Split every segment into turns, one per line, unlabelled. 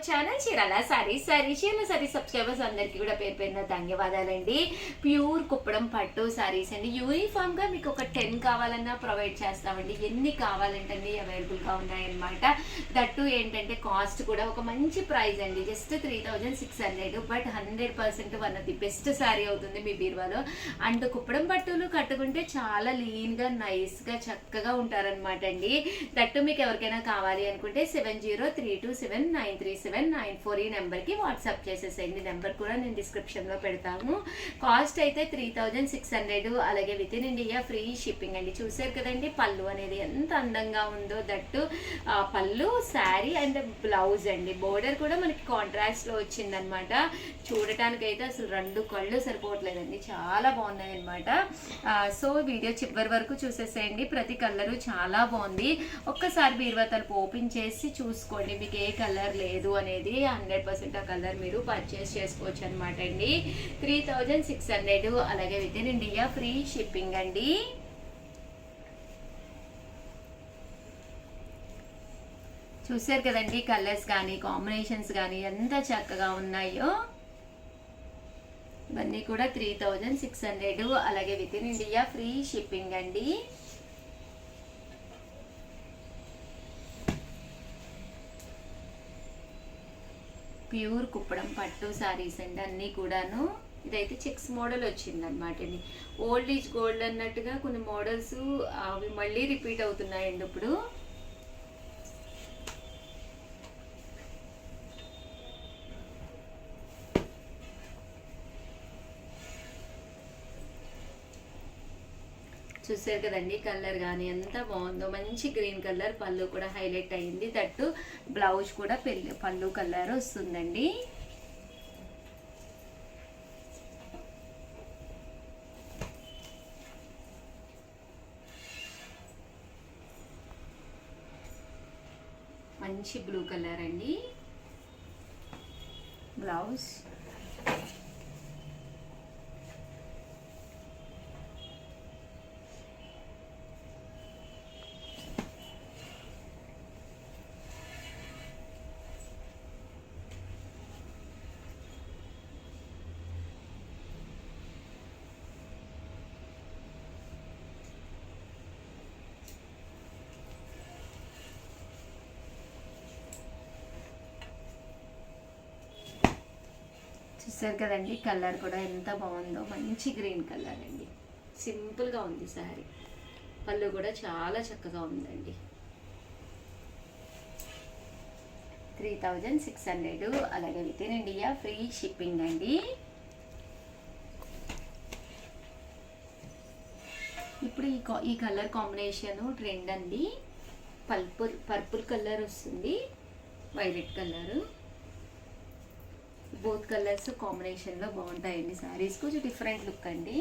Channel Chirala sarees Chirala sarees subscribers అందరికీ కూడా పేరు పేరున ధన్యవాదాలండి. ప్యూర్ కుప్పడం పట్టు సారీస్ అండి. యూనిఫామ్ గా మీకు ఒక 10 కావాలన్నా ప్రొవైడ్ చేస్తామండి. ఎన్ని కావాలంటే అవైలబుల్ గా ఉన్నాయన్నమాట. దట్టు ఏంటంటే కాస్ట్ కూడా ఒక మంచి ప్రైస్ అండి, just 3600. But 100% one of the best sorry అవుతుంది మీ బీరువాలో. అండ్ కుప్పడం పట్టులు కట్టుకుంటే చాలా లీన్ గా నైస్ గా చక్కగా ఉంటారనమాట అండి. దట్టు మీకు ఎవరికైనా కావాలి అనుకుంటే 70327993 794 ఈ నెంబర్కి వాట్సాప్ చేసేసేయండి. నెంబర్ కూడా నేను డిస్క్రిప్షన్లో పెడతాను. కాస్ట్ అయితే 3600. అలాగే with in India free shipping అండి. చూసారు కదండి పళ్ళు అనేది ఎంత అందంగా ఉందో. దట్టు పళ్ళు, శారీ అండ్ బ్లౌజ్ అండి. బోర్డర్ కూడా మనకి కాంట్రాస్ట్లో వచ్చిందనమాట. చూడటానికైతే అసలు 2 కళ్ళు సరిపోవట్లేదండి, చాలా బాగున్నాయి అనమాట. సో వీడియో చివరి వరకు చూసేసేయండి. ప్రతి కలరు చాలా బాగుంది. ఒక్కసారి బీరువా తలుపు ఓపెన్ చేసి చూసుకోండి, మీకు ఏ కలర్ లేదు అనేది 100% ఆ కలర్ మీరు పర్చేస్ చేసుకోవచ్చు అనమాట అండి. 3600. అలాగే with in India free shipping అండి. చూసారు కదండి కలర్స్ కానీ కాంబినేషన్స్ కానీ ఎంత చక్కగా ఉన్నాయో. ఇవన్నీ కూడా 3600. అలాగే with in India free shipping అండి. ప్యూర్ కుప్పడం పట్టు సారీస్ అండి అన్నీ కూడాను. ఇదైతే చెక్స్ మోడల్ వచ్చింది అనమాట అండి. ఓల్డ్ ఈజ్ గోల్డ్ అన్నట్టుగా కొన్ని మోడల్స్ అవి మళ్ళీ రిపీట్ అవుతున్నాయండి ఇప్పుడు. చూసారు కదండి కలర్ కానీ ఎంత బాగుందో. మంచి గ్రీన్ కలర్, పళ్ళు కూడా హైలైట్ అయ్యింది. దట్టు బ్లౌజ్ కూడా పళ్ళు కలర్ వస్తుందండి. మంచి బ్లూ కలర్ అండి బ్లౌజ్. చూసారు కదండి కలర్ కూడా ఎంత బాగుందో. మంచి గ్రీన్ కలర్ అండి, సింపుల్గా ఉంది శారీ. పళ్ళు కూడా చాలా చక్కగా ఉందండి. 3600. అలాగే with in India free shipping అండి. ఇప్పుడు ఈ కలర్ కాంబినేషన్ ట్రెండ్ అండి. పర్పుల్ కలర్ వస్తుంది, వైలెట్ కలరు. బోత్ కలర్స్ కాంబినేషన్లో బాగుంటాయండి శారీస్. కొంచెం డిఫరెంట్ లుక్ అండి.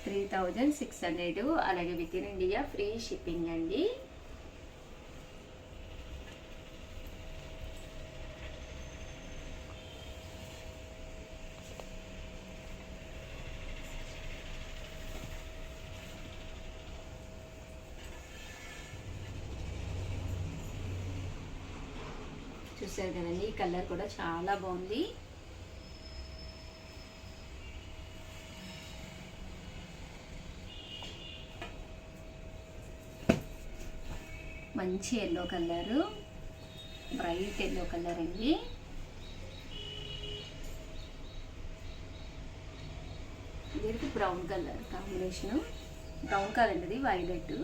$3600. అలాగే with in India free shipping అండి. చూసారు కదండి ఈ కలర్ కూడా చాలా బాగుంది. మంచి yellow colour, bright yellow colour అండి. దీనికి brown colour combination. Brown colour అండి, వైలెట్.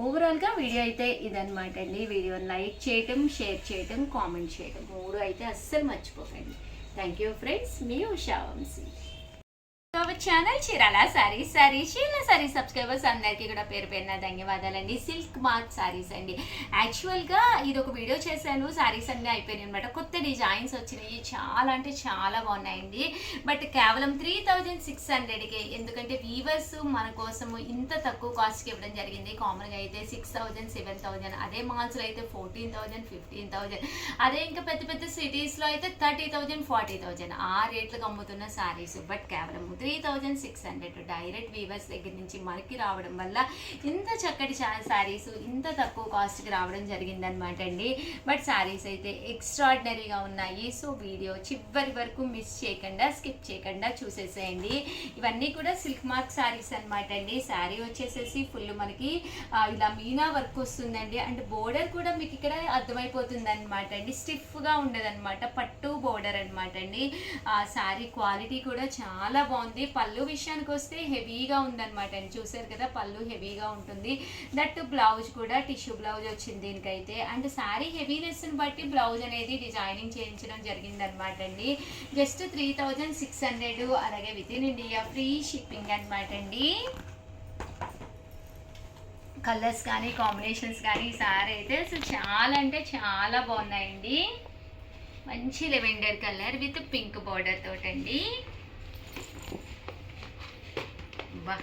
ఓవరాల్గా వీడియో అయితే ఇదనమాట అండి. వీడియోని లైక్ చేయటం, షేర్ చేయటం, కామెంట్ చేయటం 3 అయితే అస్సలు మర్చిపోకండి. థ్యాంక్ యూ ఫ్రెండ్స్, మీ Usha Vamshi. YouTube channel Chirala sarees. Chirala sarees subscribers అందరికీ కూడా పేరు పేరున ధన్యవాదాలండి. సిల్క్ మార్క్ సారీస్ అండి. యాక్చువల్గా ఇది ఒక వీడియో చేశాను, సారీస్ అన్నీ అయిపోయినాయి అనమాట. కొత్త డిజైన్స్ వచ్చినాయి, చాలా అంటే చాలా బాగున్నాయండి. బట్ కేవలం 3600కే, ఎందుకంటే వీవర్స్ మన కోసము ఇంత తక్కువ కాస్ట్కి ఇవ్వడం జరిగింది. కామన్గా అయితే 6000 7000, అదే మాల్స్లో అయితే 14000 15000, అదే ఇంకా పెద్ద పెద్ద సిటీస్లో అయితే 30000 40000 ఆ రేట్లకు అమ్ముతున్న సారీస్. బట్ కేవలం 3600 డైరెక్ట్ వీవర్స్ దగ్గర నుంచి మనకి రావడం వల్ల ఇంత చక్కటి సారీస్ ఇంత తక్కువ కాస్ట్కి రావడం జరిగిందనమాట అండి. బట్ సారీస్ అయితే ఎక్స్ట్రాడినరీగా ఉన్నాయి. సో వీడియో చివరి వరకు మిస్ చేయకుండా, స్కిప్ చేయకుండా చూసేసేయండి. ఇవన్నీ కూడా సిల్క్ మార్క్ సారీస్ అనమాట అండి. శారీ వచ్చేసేసి ఫుల్ మనకి ఇలా మీనా వర్క్ వస్తుందండి. అండ్ బోర్డర్ కూడా మీకు ఇక్కడ అర్థమైపోతుంది అనమాట అండి. స్టిఫ్గా ఉండదన్నమాట, పట్టు బోర్డర్ అనమాట అండి. శారీ క్వాలిటీ కూడా చాలా బాగుంది. పళ్ళు విషయానికి వస్తే హెవీగా ఉందన్నమాట అండి. చూసారు కదా, పళ్ళు హెవీగా ఉంటుంది. దట్ బ్లౌజ్ కూడా టిష్యూ బ్లౌజ్ వచ్చింది దీనికైతే. అండ్ శారీ హెవీనెస్ని బట్టి బ్లౌజ్ అనేది డిజైనింగ్ చేయించడం జరిగిందనమాట అండి. జస్ట్ 3600, అలాగే with in India free shipping అనమాట అండి. కలర్స్ కానీ కాంబినేషన్స్ కానీ సారీ అయితే అసలు చాలా అంటే చాలా బాగున్నాయండి. మంచి lavender colour with pink border తోటండి. బా,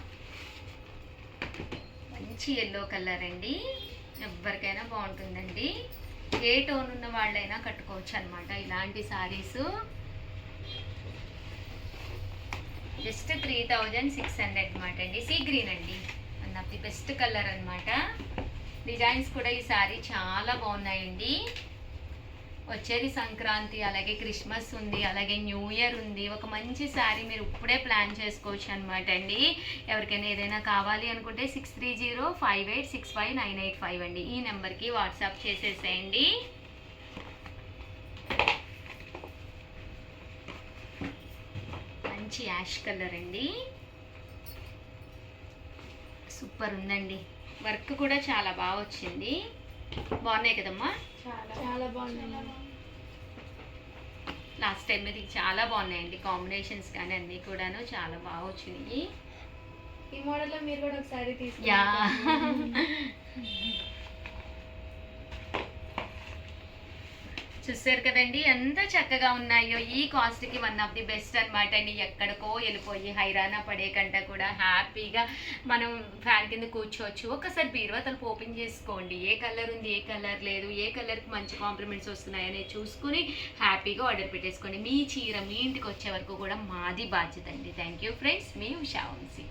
మంచి ఎల్లో కలర్ అండి. ఎవరికైనా బాగుంటుందండి. ఏ టోన్ ఉన్న వాళ్ళైనా కట్టుకోవచ్చు అనమాట ఇలాంటి సారీస్. జస్ట్ 3600 అనమాట అండి. సీ గ్రీన్ అండి, one of the best colour అనమాట. డిజైన్స్ కూడా ఈ సారీ చాలా బాగున్నాయండి. వచ్చేది సంక్రాంతి, అలాగే క్రిస్మస్ ఉంది, అలాగే న్యూ ఇయర్ ఉంది. ఒక మంచి శారీ మీరు ఇప్పుడే ప్లాన్ చేసుకోవచ్చు అనమాట అండి. ఎవరికైనా ఏదైనా కావాలి అనుకుంటే 6305865985 అండి. ఈ నెంబర్కి వాట్సాప్ చేసేసేయండి. మంచి యాష్ కలర్ అండి, సూపర్ ఉందండి. వర్క్ కూడా చాలా బాగా వచ్చింది. బాగున్నాయి కదమ్మా,
చాలా బాగున్నాయి.
లాస్ట్ టైం ఇది చాలా బాగున్నాయండి. కాంబినేషన్స్ కానీ అన్నీ కూడాను చాలా బాగా వచ్చినాయి.
ఈ మోడల్లో మీరు కూడా ఒకసారి తీసుకు.
యా, చూసారు కదండి ఎంత చక్కగా ఉన్నాయో. ఈ కాస్ట్కి వన్ ఆఫ్ ది బెస్ట్ అనమాట అండి. ఎక్కడికో వెళ్ళిపోయి హైరానా పడే కంటే కూడా హ్యాపీగా మనం ఫ్యాన్ కింద కూర్చోవచ్చు. ఒకసారి బీరువా తలుపు ఓపెన్ చేసుకోండి. ఏ కలర్ ఉంది, ఏ కలర్ లేదు, ఏ కలర్కి మంచి కాంప్లిమెంట్స్ వస్తున్నాయని చూసుకుని హ్యాపీగా ఆర్డర్ పెట్టేసుకోండి. మీ చీర మీ ఇంటికి వచ్చే వరకు కూడా మాది బాధ్యత అండి. థ్యాంక్ యూ ఫ్రెండ్స్, మీ ఉషా వంశీ.